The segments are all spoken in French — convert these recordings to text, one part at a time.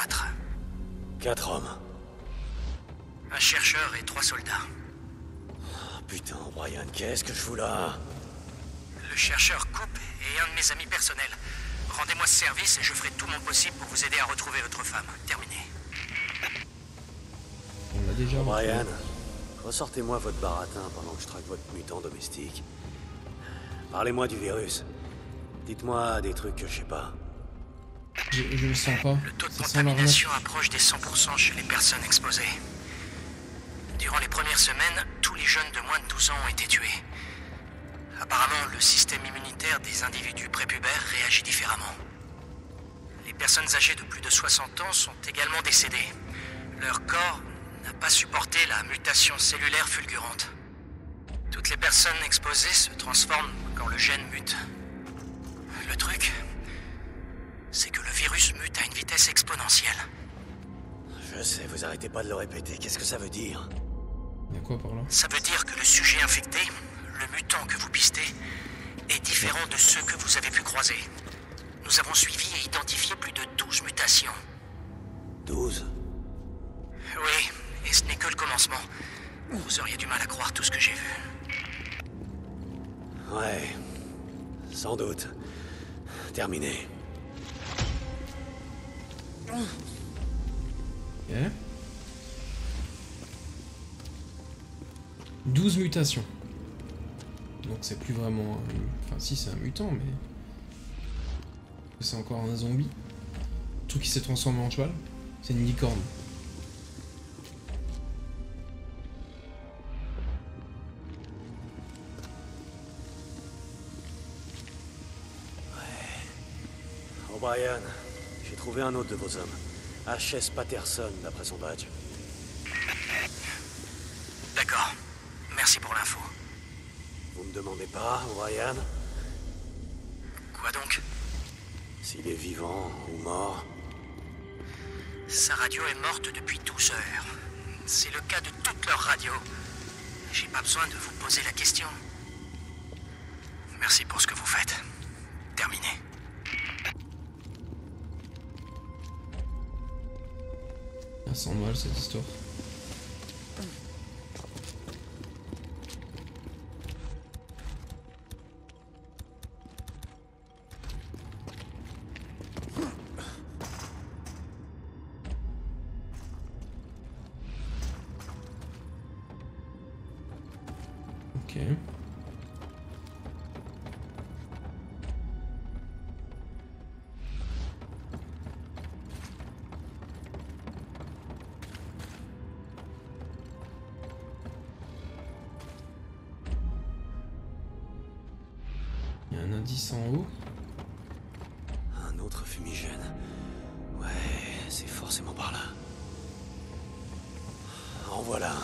4. 4 hommes. Un chercheur et 3 soldats. Oh, putain, Brian, qu'est-ce que je fous là? Le chercheur Coupe est un de mes amis personnels. Rendez-moi ce service et je ferai tout mon possible pour vous aider à retrouver votre femme. Terminé. On l'a déjà. Brian, ressortez-moi votre baratin pendant que je traque votre mutant domestique. Parlez-moi du virus. Dites-moi des trucs que je sais pas. Je le sens pas. Le taux de Ça sent l'arnaque. contamination approche des 100% chez les personnes exposées. Durant les premières semaines, tous les jeunes de moins de 12 ans ont été tués. Apparemment, le système immunitaire des individus prépubères réagit différemment. Les personnes âgées de plus de 60 ans sont également décédées. Leur corps n'a pas supporté la mutation cellulaire fulgurante. Toutes les personnes exposées se transforment quand le gène mute. Le truc, c'est que le virus mute à une vitesse exponentielle. Je sais, vous arrêtez pas de le répéter. Qu'est-ce que ça veut dire? Il y a quoi par là? Ça veut dire que le sujet infecté, le mutant que vous pistez, est différent de ceux que vous avez pu croiser. Nous avons suivi et identifié plus de 12 mutations. 12? Oui, et ce n'est que le commencement. Vous auriez du mal à croire tout ce que j'ai vu. Ouais, sans doute. Terminé. Ok. 12 mutations. Donc c'est plus vraiment... Enfin si, c'est un mutant, mais... C'est encore un zombie. Le truc qui s'est transformé en cheval. C'est une licorne. O'Brien, j'ai trouvé un autre de vos hommes. H.S. Patterson, d'après son badge. D'accord. Merci pour l'info. Vous me demandez pas, O'Brien, Quoi donc? s'il est vivant ou mort? Sa radio est morte depuis 12 heures. C'est le cas de toutes leurs radios. J'ai pas besoin de vous poser la question. Merci pour ce que vous faites. Terminé. Ça sent mal cette histoire. Ok. Il y a un indice en haut. Un autre fumigène. Ouais, c'est forcément par là. En voilà un.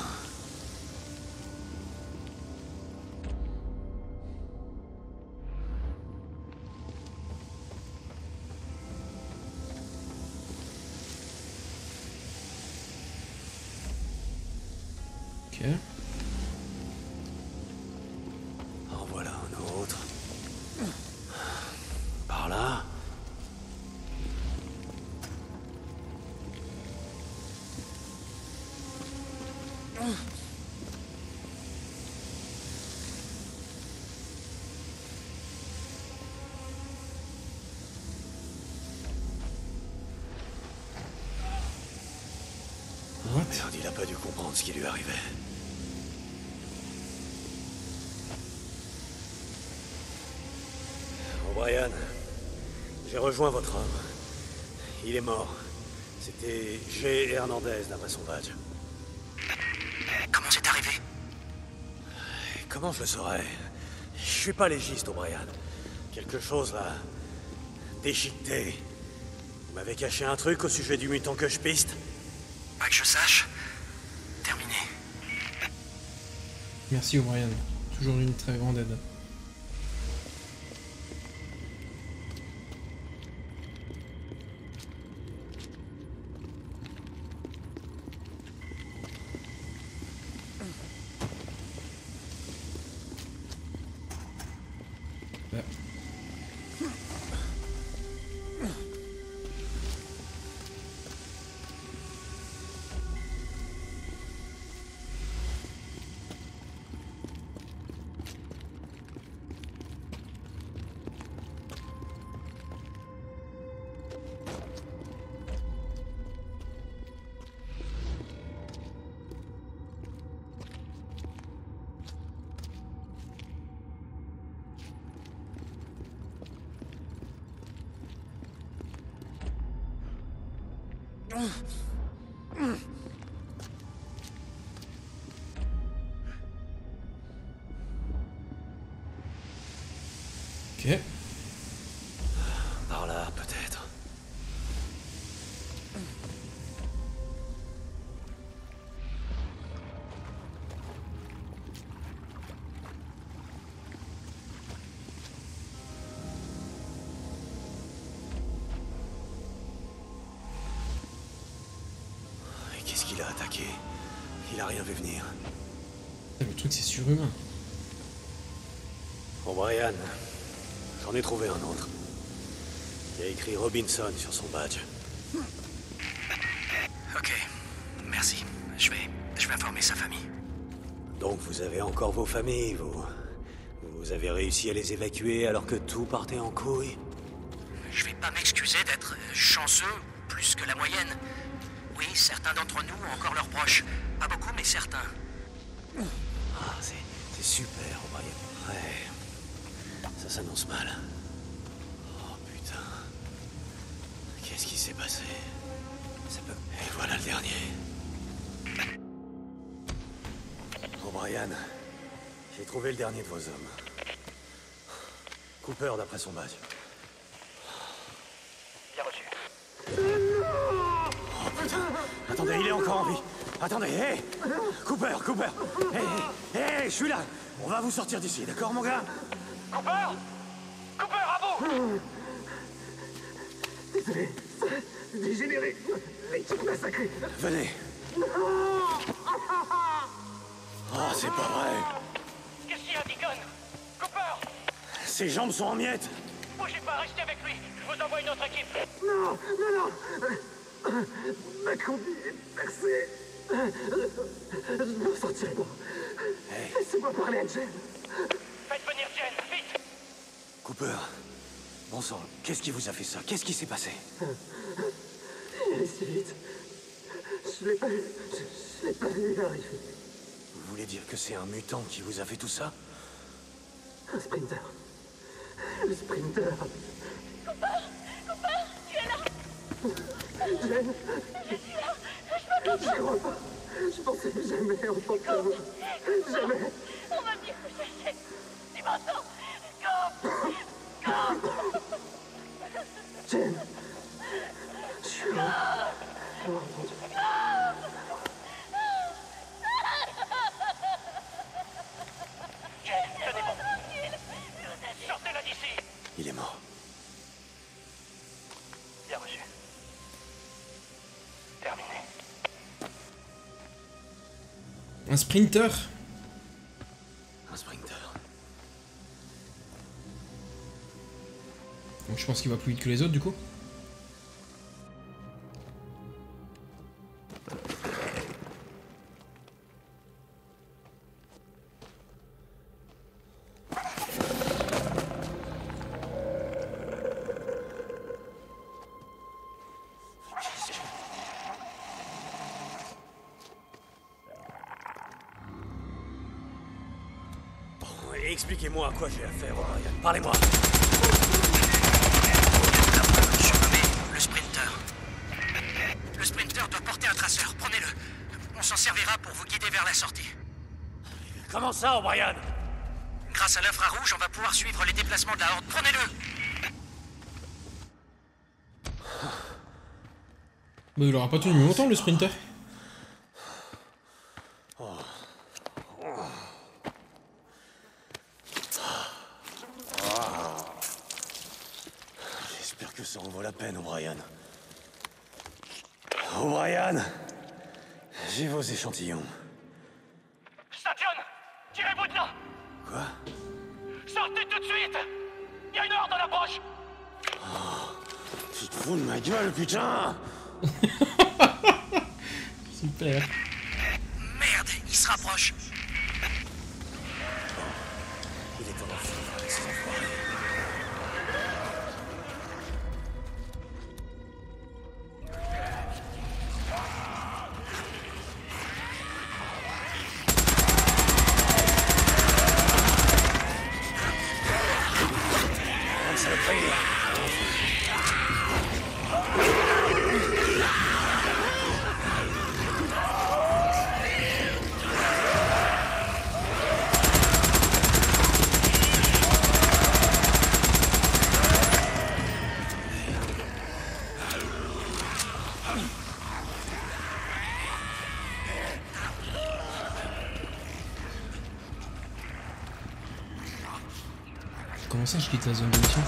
Ok. En voilà un autre. Par là. What? Merde, il a pas dû comprendre ce qui lui arrivait. O'Brien, j'ai rejoint votre homme. Il est mort. C'était G. Hernandez, d'après son badge. Comment c'est arrivé? Et comment je le saurais? Je suis pas légiste, O'Brien. Quelque chose là... déchiqueté. Vous m'avez caché un truc au sujet du mutant que je piste? Pas que je sache. Terminé. Merci O'Brien. Toujours une très grande aide. Là. Ok. Par là, peut-être. Et qu'est-ce qu'il a attaqué? Il a rien vu venir. Le truc, c'est surhumain. Bon, Brian, j'en ai trouvé un autre. Il y a écrit Robinson sur son badge. Ok, merci. Je vais informer sa famille. Donc vous avez encore vos familles, vous... Vous avez réussi à les évacuer alors que tout partait en couille? Je vais pas m'excuser d'être chanceux plus que la moyenne. Oui, certains d'entre nous ont encore leurs proches. Pas beaucoup, mais certains. Ah, c'est super, Brian. Ouais. Ça s'annonce mal. Oh putain. Qu'est-ce qui s'est passé? Ça peut... Et voilà le dernier. Oh Brian, j'ai trouvé le dernier de vos hommes. Cooper d'après son badge. Bien reçu. Oh putain. Attendez, il est encore en vie. Attendez, hé Cooper, Cooper. Hé, je suis là. On va vous sortir d'ici, d'accord mon gars? Cooper! Cooper, à vous! Désolé, ça a dégénéré. L'équipe massacrée. Venez. Oh, c'est pas vrai. Qu'est-ce qu'il y a, Deacon? Cooper! Ses jambes sont en miettes. Bougez pas, restez avec lui. Je vous envoie une autre équipe. Non, non, non. Ma combi est percée. Je ne m'en sortirai pas. Hey. Laissez-moi parler à Jen. Faites venir Jen, vite! Cooper. Bon sang, qu'est-ce qui vous a fait ça? Qu'est-ce qui s'est passé? Il est si vite. Je l'ai pas vu. Je l'ai pas vu arriver. Vous voulez dire que c'est un mutant qui vous a fait tout ça? Un sprinter. Le sprinter. Cooper, tu es là? Jen, Je suis là. Je peux j'y crois pas. Je pensais jamais entendre ta voix. Jamais. On va venir te chercher. Tu m'entends? Go! Jen. Je suis là. Oh mon Dieu. Jen, tenez bon. Sortez-la d'ici. Il est mort. Bien reçu. Terminé. Un sprinter. Un sprinter. Donc je pense qu'il va plus vite que les autres du coup. Expliquez-moi à quoi j'ai affaire, O'Brien. Parlez-moi. Surnommé le Sprinter. Le Sprinter doit porter un traceur. Prenez-le. On s'en servira pour vous guider vers la sortie. Comment ça, O'Brien? Grâce à l'infrarouge, on va pouvoir suivre les déplacements de la Horde. Prenez-le. Mais il aura pas tenu longtemps le sprinter. J'espère que ça en vaut la peine, O'Brien. O'Brien, j'ai vos échantillons. Station, tirez-vous de là. Quoi? Sortez tout de suite. Il y a une Horde en approche. Tu te fous de ma gueule, putain! Super. Merde, il se rapproche. Il est temps d'en finir avec ces enfoirés. Comment ça, je quitte la zone de mission?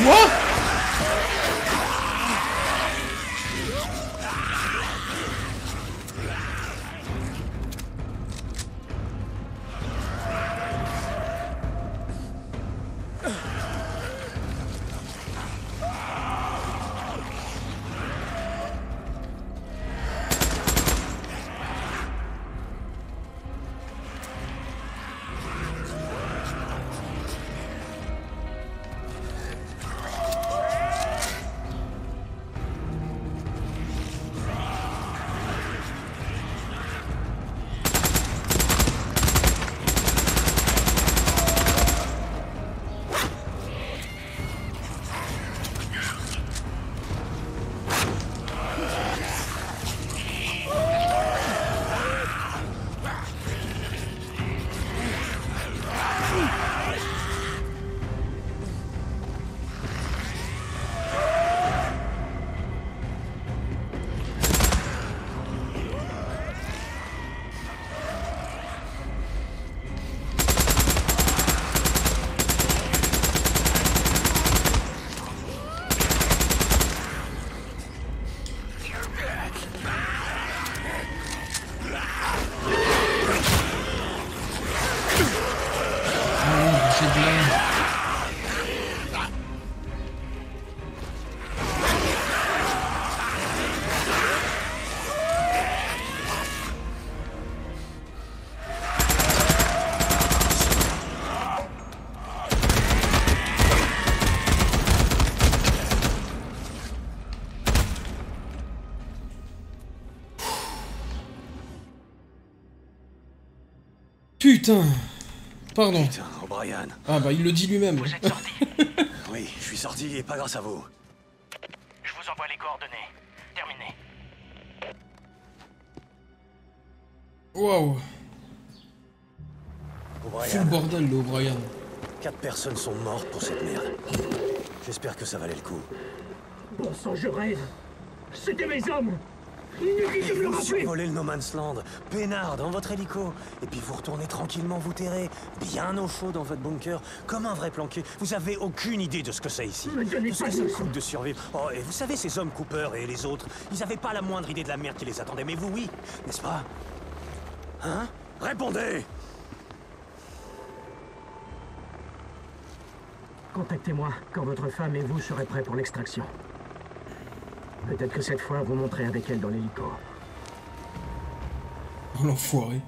Quoi? Putain. Pardon. Putain, O'Brien. Ah bah il le dit lui-même. Vous êtes sorti. Oui, je suis sorti et pas grâce à vous. Je vous envoie les coordonnées. Terminé. Waouh. Full O'Brien, bordel le O'Brien. 4 personnes sont mortes pour cette merde. J'espère que ça valait le coup. Bon sang, je rêve. C'était mes hommes. Inutile de me le Vous rappeler. survolez le No Man's Land, peinard dans votre hélico, et puis vous retournez tranquillement vous terrer, bien au chaud dans votre bunker, comme un vrai planqué. Vous avez aucune idée de ce que c'est ici. Me donnez Tout ce pas que ça de coûte de survivre. Oh, et vous savez, ces hommes Cooper et les autres, ils avaient pas la moindre idée de la merde qui les attendait, mais vous, oui, n'est-ce pas? Hein? Répondez! Contactez-moi quand votre femme et vous serez prêts pour l'extraction. Peut-être que cette fois, vous monterez avec elle dans l'hélico. Oh l'enfoiré.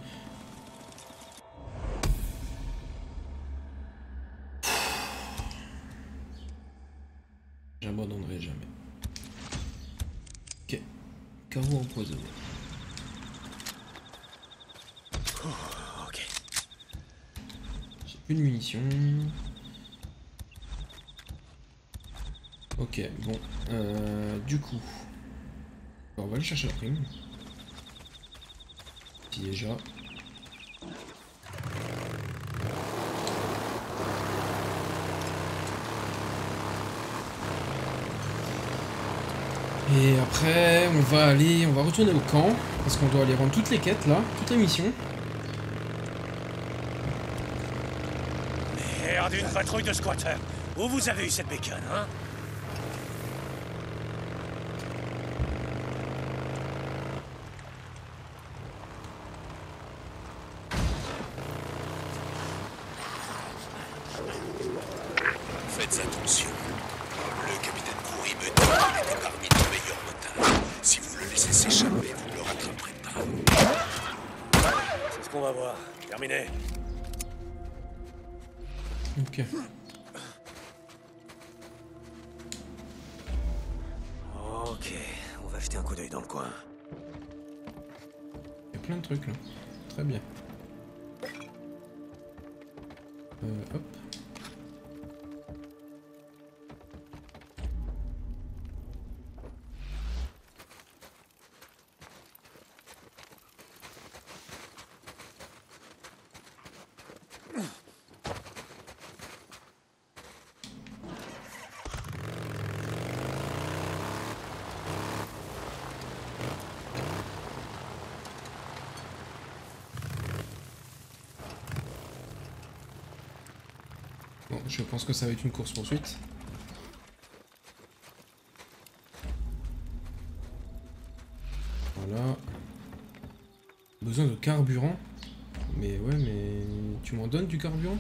J'abandonnerai jamais. Ok. Carreau empoisonné. Ok. J'ai plus de munitions. Ok, bon. Du coup. On va aller chercher la prime. Si déjà. Et après, on va retourner au camp. Parce qu'on doit aller rendre toutes les quêtes là, toutes les missions. Merde, une patrouille de squatteurs. Où vous avez eu cette bécane, hein? Faites attention. Le capitaine Coury me dit qu'il était parmi nos meilleurs motards. Si vous le laissez s'échapper, vous ne le rattraperez pas. C'est ce qu'on va voir. Terminé. Ok. Ok, on va jeter un coup d'œil dans le coin. Il y a plein de trucs là. Très bien. Hop. je pense que ça va être une course-poursuite. Voilà. Besoin de carburant. Mais ouais, mais... Tu m'en donnes du carburant?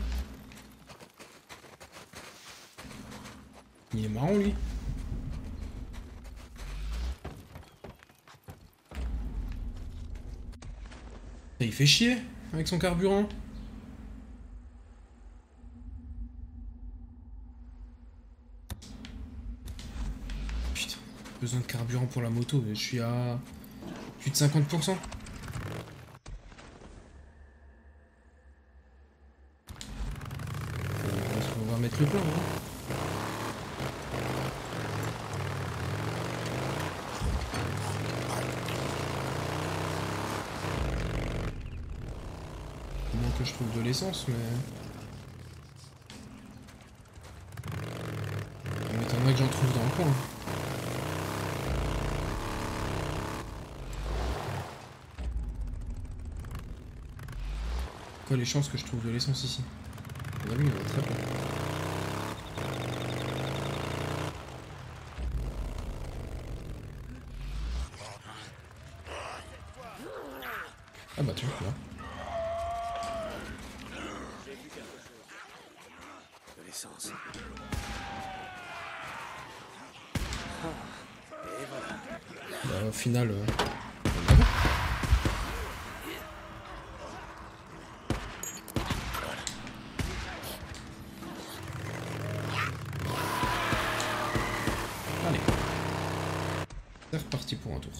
Il est marrant, lui. Et il fait chier avec son carburant. Putain, besoin de carburant pour la moto. Je suis à plus de 50%. On va mettre le plein, hein. Que je trouve de l'essence, mais... Ça m'étonnerait que j'en trouve dans le coin. Quoi les chances que je trouve de l'essence ici? On a vu, il y en a très peu. Ah bah tiens, là. L'essence. Et voilà. Bah, au final... Allez. C'est reparti pour un tour.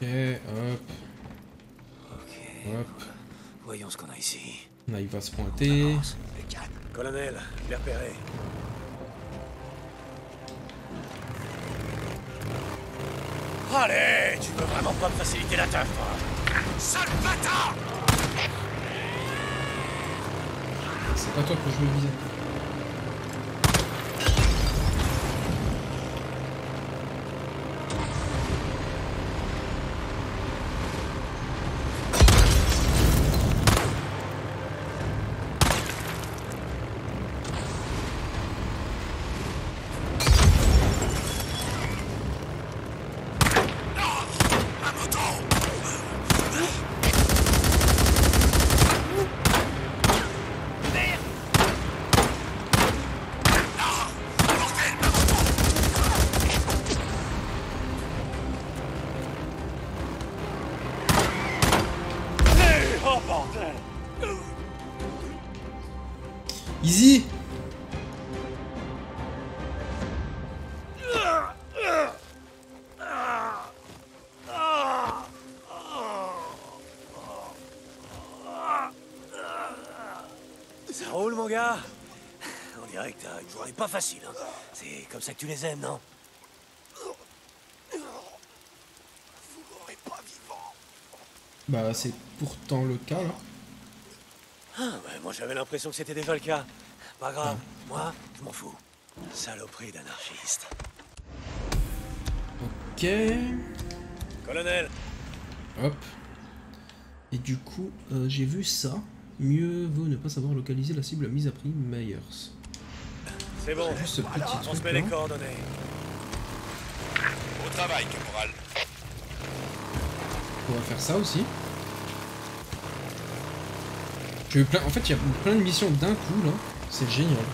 Ok, hop. Ok. Hop. Voyons ce qu'on a ici. Là, il va se pointer. Colonel, je l'ai repéré. Allez, tu veux vraiment pas me faciliter la tâche, toi? Sale bâtard! C'est pas toi que je veux viser. Easy. Ça roule, mon gars? On dirait que t'as une journée pas facile, hein. C'est comme ça que tu les aimes, non? Vous m'aurez pas vivant. Bah, c'est pourtant le cas, là. Ah, ouais, moi j'avais l'impression que c'était déjà le cas. Pas grave, moi, je m'en fous. Saloperie d'anarchiste. Ok. Colonel! Hop. Et du coup, j'ai vu ça. Mieux vaut ne pas savoir localiser la cible mise à prix Myers. C'est bon, Juste ce petit on se truc met là. les coordonnées. Au travail, caporal. On va faire ça aussi. J'ai eu plein... En fait, il y a plein de missions d'un coup là. C'est génial.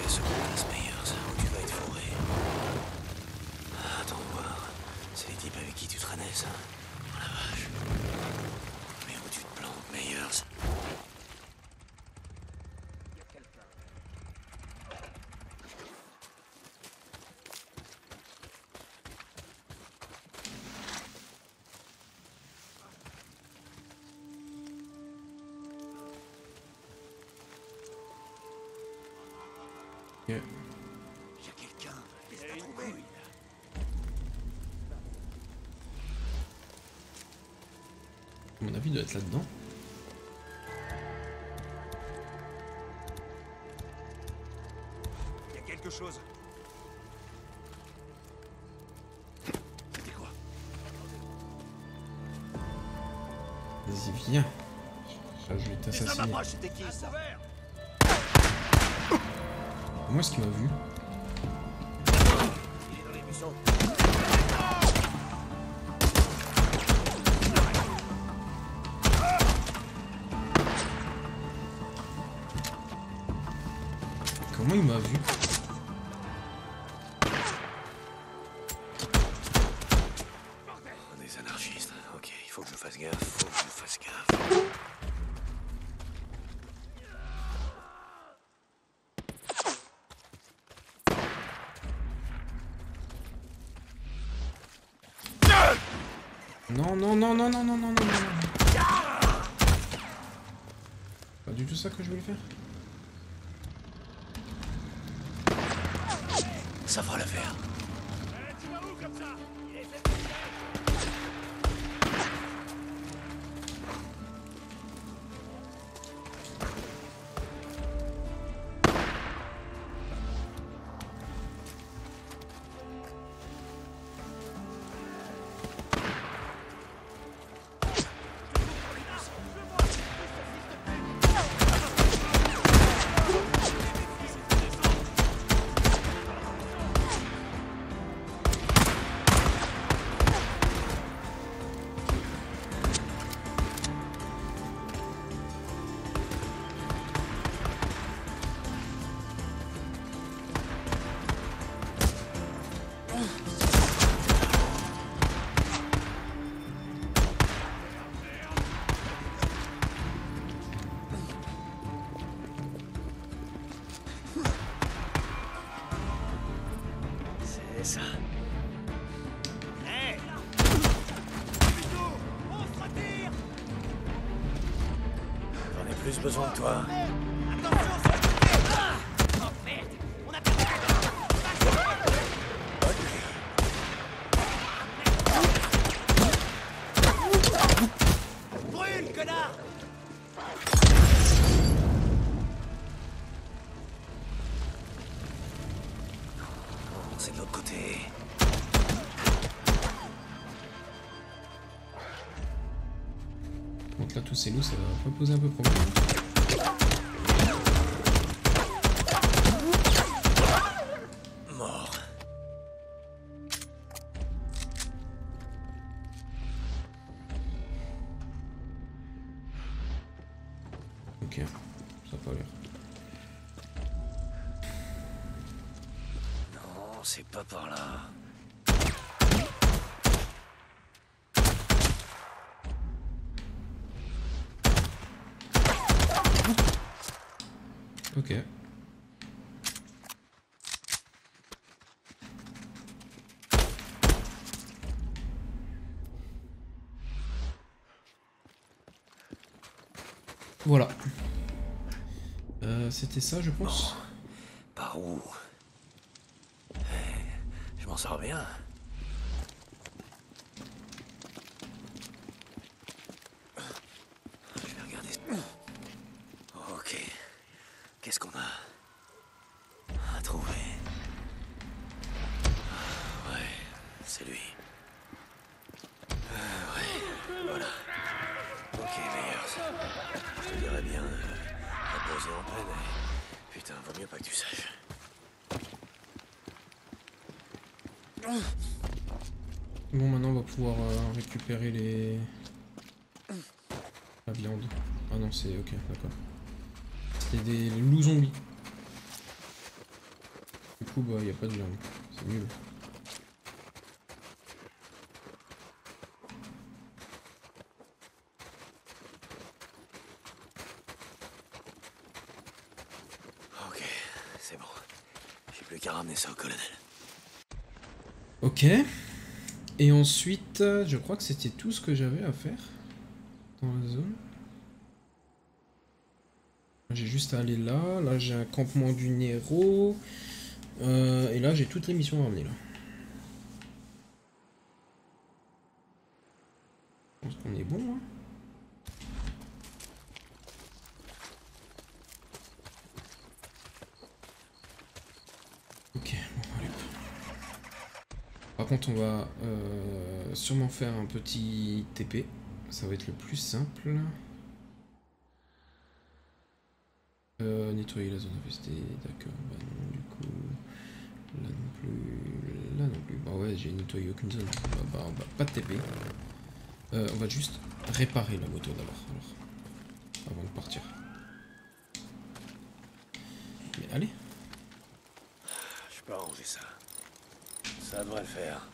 ce place, Myers, où tu vas être fourré. Attends voir. C'est les types avec qui tu traînais, ça. Oh la vache. Mais où tu te plantes, Myers? Ok. Y'a quelqu'un. Qu'est-ce que t'as trouvé? À mon avis, il doit être là-dedans. Y'a quelque chose. C'était quoi? Vas-y, viens. Je vais t'assassiner. C'était qui, ça? Comment est-ce qu'il m'a vu? Il est dans les buissons. Comment il m'a vu? Des anarchistes. Ok, il faut que je fasse gaffe. Faut que je fasse gaffe. Non, non, non, non, non, non, non, non, non. Pas du tout ça que je voulais faire. Ça fera l'affaire. C'est ça. Hey! J'en ai plus besoin de toi. Brûle, connard! C'est de l'autre côté. Donc là, tous ces loups, ça va pas poser un peu problème. Mort. Ok, ça a pas l'air. Non, c'est pas par là. Ok. Voilà. C'était ça, je pense. Par où? Je m'en sors bien. Je vais regarder. Ok. Qu'est-ce qu'on a? À trouver. Ouais, c'est lui. Ouais, voilà. Ok, Myers. Je te dirais bien de reposer en paix, mais putain, vaut mieux pas que tu saches. Bon, maintenant on va pouvoir récupérer les... la viande. Ah non, c'est ok, d'accord. C'était des loups zombies. coup, bah, y a pas de viande. C'est nul. Ok, c'est bon. J'ai plus qu'à ramener ça au colonel. Ok. Et ensuite, je crois que c'était tout ce que j'avais à faire dans la zone. J'ai juste à aller là. Là, j'ai un campement du Nero. Et là, j'ai toutes les missions à ramener là. Je pense qu'on est bon, hein. Ok, bon, allez. Par contre, on va sûrement faire un petit TP. Ça va être le plus simple. Nettoyer la zone infestée, d'accord. Bah non, du coup. Là non plus. Là non plus. Bah ouais, j'ai nettoyé aucune zone. Bah, pas de TP. On va juste réparer la moto d'abord. Avant de partir. Mais allez. Je peux arranger ça. Ça devrait le faire.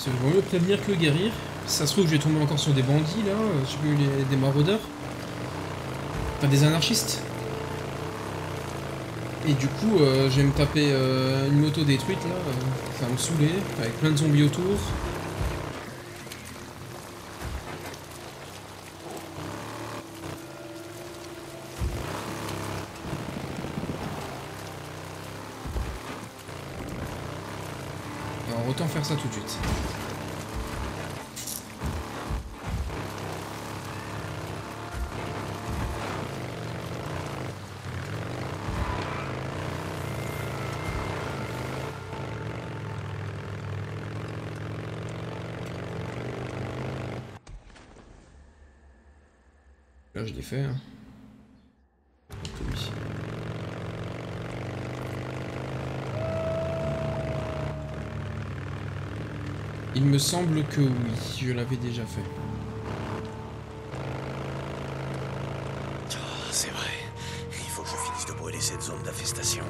Il vaut mieux prévenir que guérir. Si ça se trouve, je vais tomber encore sur des bandits là, je sais plus, des maraudeurs. Enfin, des anarchistes. Et du coup, je vais me taper une moto détruite là, ça va me saouler, avec plein de zombies autour. Alors autant faire ça tout de suite. Là je l'ai fait. Hein. Oui. Il me semble que oui, je l'avais déjà fait. Oh, c'est vrai. Il faut que je finisse de brûler cette zone d'infestation.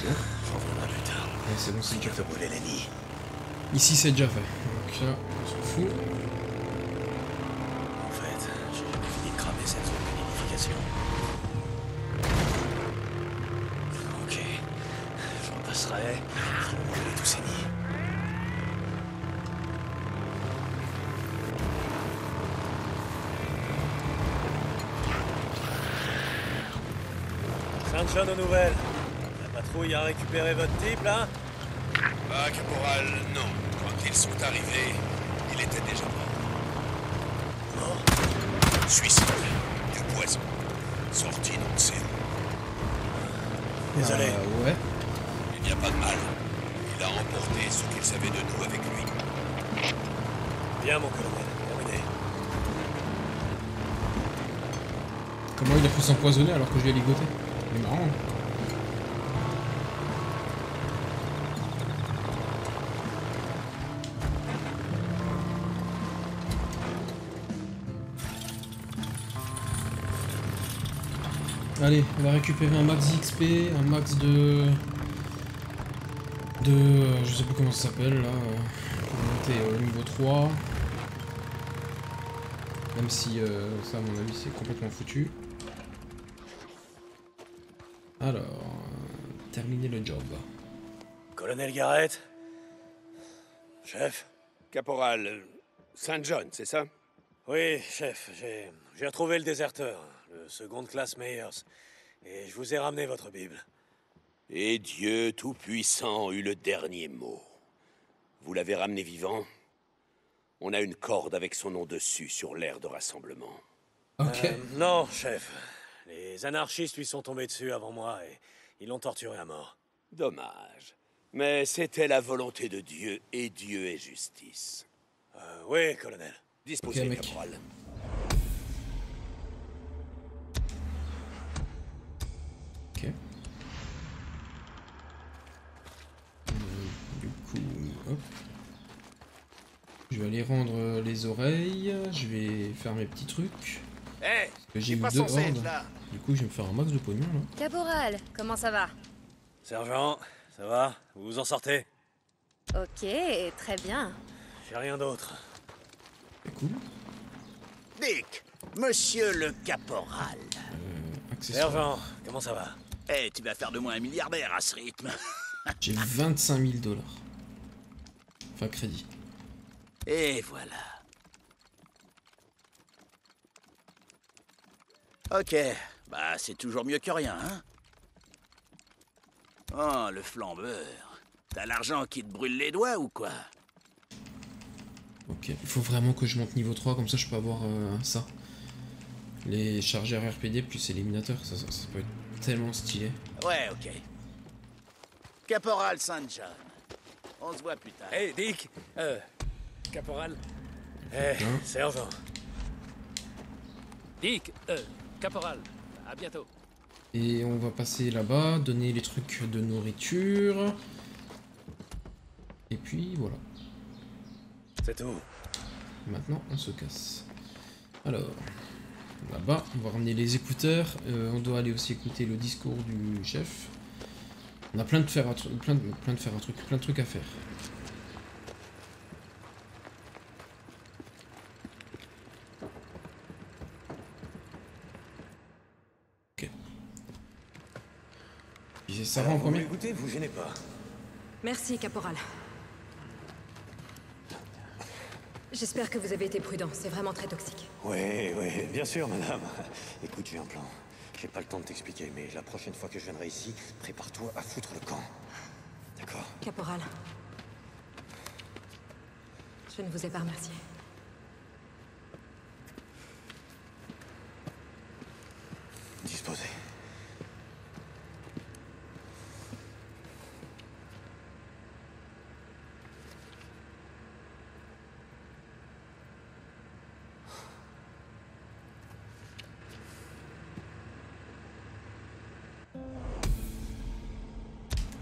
Je reviendrai plus tard. Ouais, c'est bon, c'est déjà fait. Brûler les nids. Ici c'est déjà fait. Donc là, on s'en fout. En fait, j'ai jamais fini de cramer cette zone de nidification. Ok. Je repasserai. Je vais brûler tous ces nids. Saint-John aux nouvelles. La patrouille a récupéré votre type, là? Ah, caporal, non. Quand ils sont arrivés, il était déjà mort. Mort? Suicide. Du poison. Sorti non sait où. Désolé. Ouais. Il n'y a pas de mal. Il a emporté ce qu'il savait de nous avec lui. Bien, mon colonel. Terminé. Comment il a pu s'empoisonner alors que je l'ai ligoté? C'est marrant. Hein. Allez, on va récupérer un max d'XP, un max de... je sais plus comment ça s'appelle là. On va monter au niveau 3. Même si ça à mon avis c'est complètement foutu. Alors, terminer le job. Colonel Garrett? Chef? Caporal, Saint John, c'est ça? Oui, chef, j'ai retrouvé le déserteur, le seconde classe Meyers, et je vous ai ramené votre Bible. Et Dieu Tout-Puissant eut le dernier mot. Vous l'avez ramené vivant? On a une corde avec son nom dessus sur l'aire de rassemblement. Ok. Non, chef. Les anarchistes lui sont tombés dessus avant moi et ils l'ont torturé à mort. Dommage. Mais c'était la volonté de Dieu, et Dieu est justice. Oui, colonel. Disposez, Ok, mec. caporal. hop. Je vais aller rendre les oreilles. Je vais faire mes petits trucs. Hé, J'ai eu pas 2 censé être hordes. là. Du coup, je vais me faire un max de pognon là. Caporal, comment ça va? Sergent, ça va? Vous vous en sortez? Ok, très bien. J'ai rien d'autre. C'est cool. Dick, monsieur le caporal. Accessoires. Sergent, comment ça va? Eh, tu vas faire de moi un milliardaire à ce rythme. J'ai 25 000 $. Enfin, crédit. Et voilà. Ok, bah c'est toujours mieux que rien, hein? Oh, le flambeur. T'as l'argent qui te brûle les doigts ou quoi? Ok, il faut vraiment que je monte niveau 3, comme ça je peux avoir ça. Les chargeurs RPD plus éliminateur, ça peut être tellement stylé. Ouais, ok. Caporal Saint John. On se voit plus tard. Hey, Dick! Caporal? Hein? Sergent. Dick, caporal, à bientôt. Et on va passer là-bas, donner les trucs de nourriture. Et puis voilà. C'est tout. Maintenant on se casse. Alors, là-bas, on va ramener les écouteurs. On doit aller aussi écouter le discours du chef. On a plein de trucs à faire. Ok. Et ça va en premier? Écoutez, vous gênez pas. Merci, caporal. J'espère que vous avez été prudent, c'est vraiment très toxique. Oui, oui, bien sûr, madame. Écoute, j'ai un plan. J'ai pas le temps de t'expliquer, mais la prochaine fois que je viendrai ici, prépare-toi à foutre le camp. D'accord? Caporal. Je ne vous ai pas remercié. Disposé.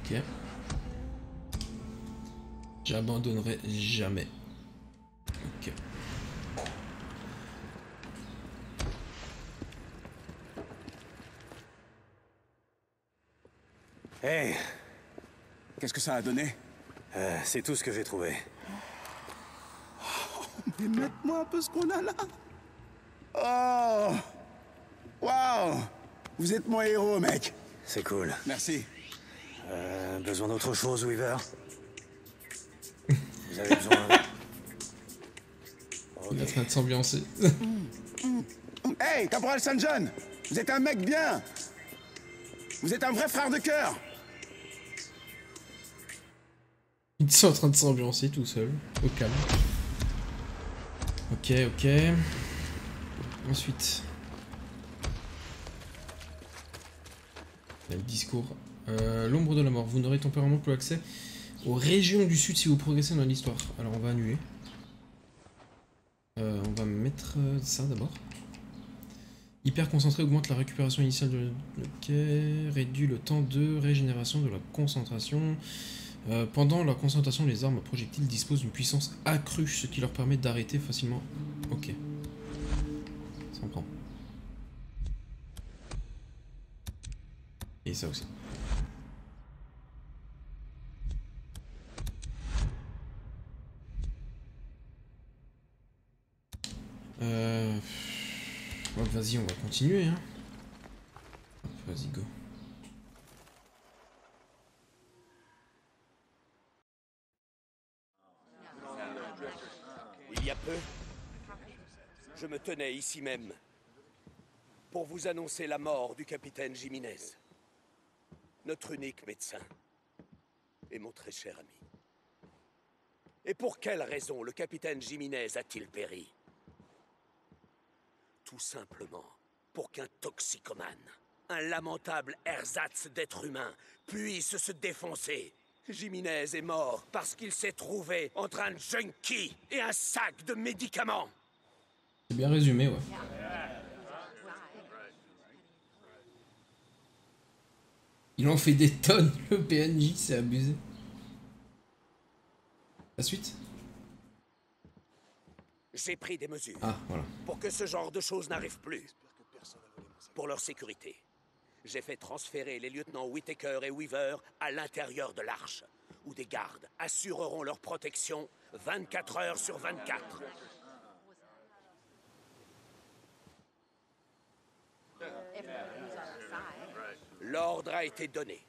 Ok. J'abandonnerai jamais. Ok. Hey, Qu'est-ce que ça a donné? c'est tout ce que j'ai trouvé. Mais montre-moi un peu ce qu'on a là. Oh! Waouh! Vous êtes mon héros, mec. C'est cool. Merci. Besoin d'autre chose, Weaver? Vous avez besoin... Il est en train de s'ambiancer. Hey, caporal Saint John! Vous êtes un mec bien! Vous êtes un vrai frère de cœur! Ils sont en train de s'ambiancer tout seul, au calme. Ok, ok. Ensuite. Il y a le discours. L'ombre de la mort. Vous n'aurez temporairement plus accès aux régions du sud si vous progressez dans l'histoire. Alors on va annuler. On va mettre ça d'abord. Hyper concentré augmente la récupération initiale de... Ok. Réduit le temps de régénération de la concentration. Pendant la concentration, les armes à projectiles disposent d'une puissance accrue, ce qui leur permet d'arrêter facilement. Ok. Ça en prend. Et ça aussi. Ouais, vas-y, on va continuer, hein. Vas-y, go. Il y a peu, je me tenais ici même pour vous annoncer la mort du capitaine Jiménez, notre unique médecin et mon très cher ami. Et pour quelle raison le capitaine Jiménez a-t-il péri? Tout simplement pour qu'un toxicomane, un lamentable ersatz d'être humain, puisse se défoncer. Jiménez est mort parce qu'il s'est trouvé entre un junkie et un sac de médicaments. C'est bien résumé, ouais. Il en fait des tonnes, le PNJ, c'est abusé. La suite? J'ai pris des mesures Ah, voilà. pour que ce genre de choses n'arrive plus. Pour leur sécurité, j'ai fait transférer les lieutenants Whittaker et Weaver à l'intérieur de l'arche, où des gardes assureront leur protection 24 heures sur 24. L'ordre a été donné.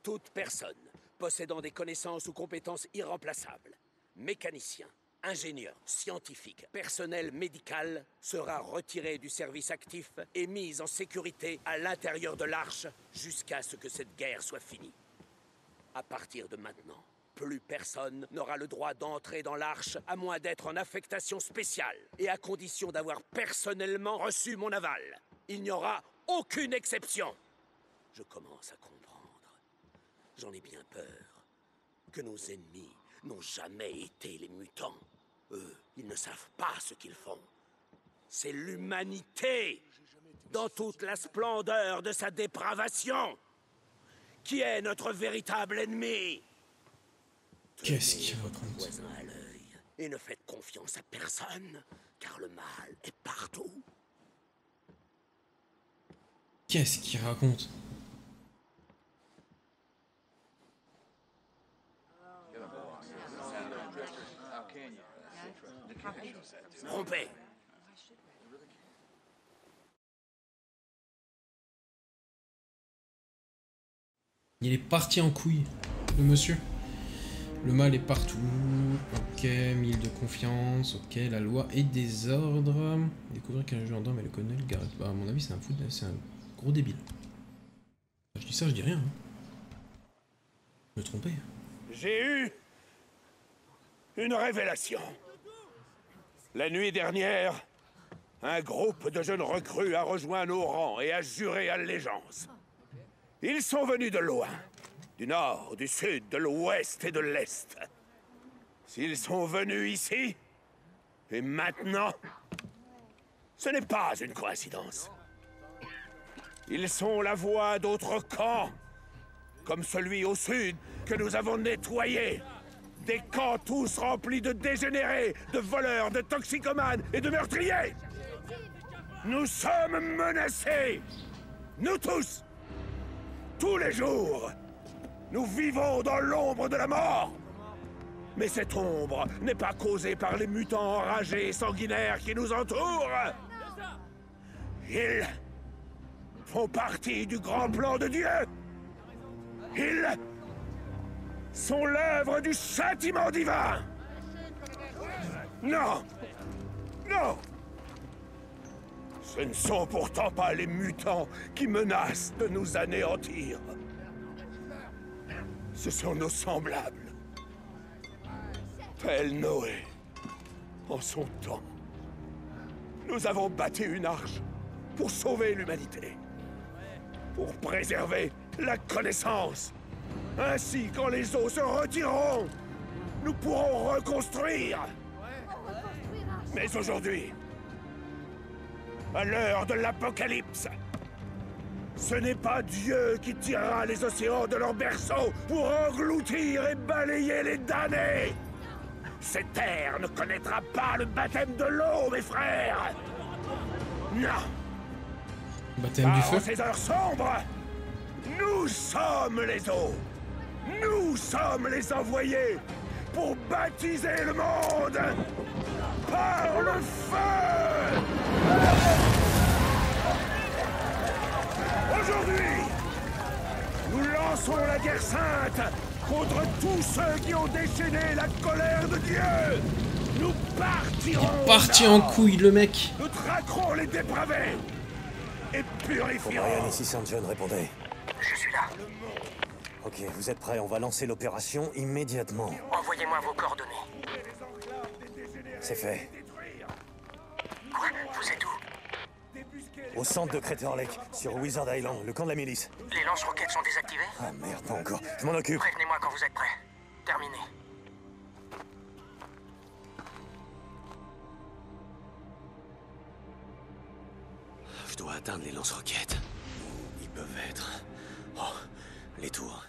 Toute personne possédant des connaissances ou compétences irremplaçables, mécanicien, ingénieur, scientifique, personnel médical, sera retiré du service actif et mis en sécurité à l'intérieur de l'arche jusqu'à ce que cette guerre soit finie. À partir de maintenant, plus personne n'aura le droit d'entrer dans l'arche à moins d'être en affectation spéciale et à condition d'avoir personnellement reçu mon aval. Il n'y aura aucune exception. Je commence à comprendre. J'en ai bien peur. Que nos ennemis n'ont jamais été les mutants. Eux, ils ne savent pas ce qu'ils font. C'est l'humanité, dans toute la splendeur de sa dépravation, qui est notre véritable ennemi. Qu'est-ce qu'il raconte? Voisin à l'œil, et ne faites confiance à personne, car le mal est partout. Qu'est-ce qu'il raconte? Rompez. Il est parti en couille, le monsieur. Le mal est partout. Ok, 1000 de confiance. Ok, la loi et désordre. Découvrir qu'un gendarme et le colonel Garrett. Bah, à mon avis, c'est un fou, c'est un gros débile. Je dis ça, je dis rien. Hein. Je me trompais. J'ai eu une révélation. La nuit dernière, un groupe de jeunes recrues a rejoint nos rangs et a juré allégeance. Ils sont venus de loin, du nord, du sud, de l'ouest et de l'est. S'ils sont venus ici, et maintenant, ce n'est pas une coïncidence. Ils sont la voix d'autres camps, comme celui au sud que nous avons nettoyé. Des camps tous remplis de dégénérés, de voleurs, de toxicomanes et de meurtriers. Nous sommes menacés. Nous tous. Tous les jours. Nous vivons dans l'ombre de la mort. Mais cette ombre n'est pas causée par les mutants enragés et sanguinaires qui nous entourent. Ils font partie du grand plan de Dieu. Ils sont l'œuvre du châtiment divin. Non. Non. Ce ne sont pourtant pas les mutants qui menacent de nous anéantir. Ce sont nos semblables. Tel Noé, en son temps. Nous avons bâti une arche pour sauver l'humanité. Pour préserver la connaissance. Ainsi, quand les eaux se retireront, nous pourrons reconstruire. Mais aujourd'hui, à l'heure de l'apocalypse, ce n'est pas Dieu qui tirera les océans de leur berceau pour engloutir et balayer les damnés. Cette terre ne connaîtra pas le baptême de l'eau, mes frères. Non. Baptême du feu. En ces heures sombres, nous sommes les eaux. Nous sommes les envoyés pour baptiser le monde par le feu. Aujourd'hui, nous lançons la guerre sainte contre tous ceux qui ont déchaîné la colère de Dieu. Nous partirons. Parti en couille, le mec. Nous traquerons les dépravés et purifierons. O'Brien ici, St. John, répondez. Je suis là. Ok, vous êtes prêts, on va lancer l'opération immédiatement. Envoyez-moi vos coordonnées. C'est fait. Quoi? Vous êtes où? Au centre de Crater Lake, sur Wizard Island, le camp de la milice. Les lance-roquettes sont désactivés? Ah merde, pas encore. Je m'en occupe. Prévenez-moi quand vous êtes prêts. Terminé. Je dois atteindre les lance-roquettes. Ils peuvent être... Oh, les tours.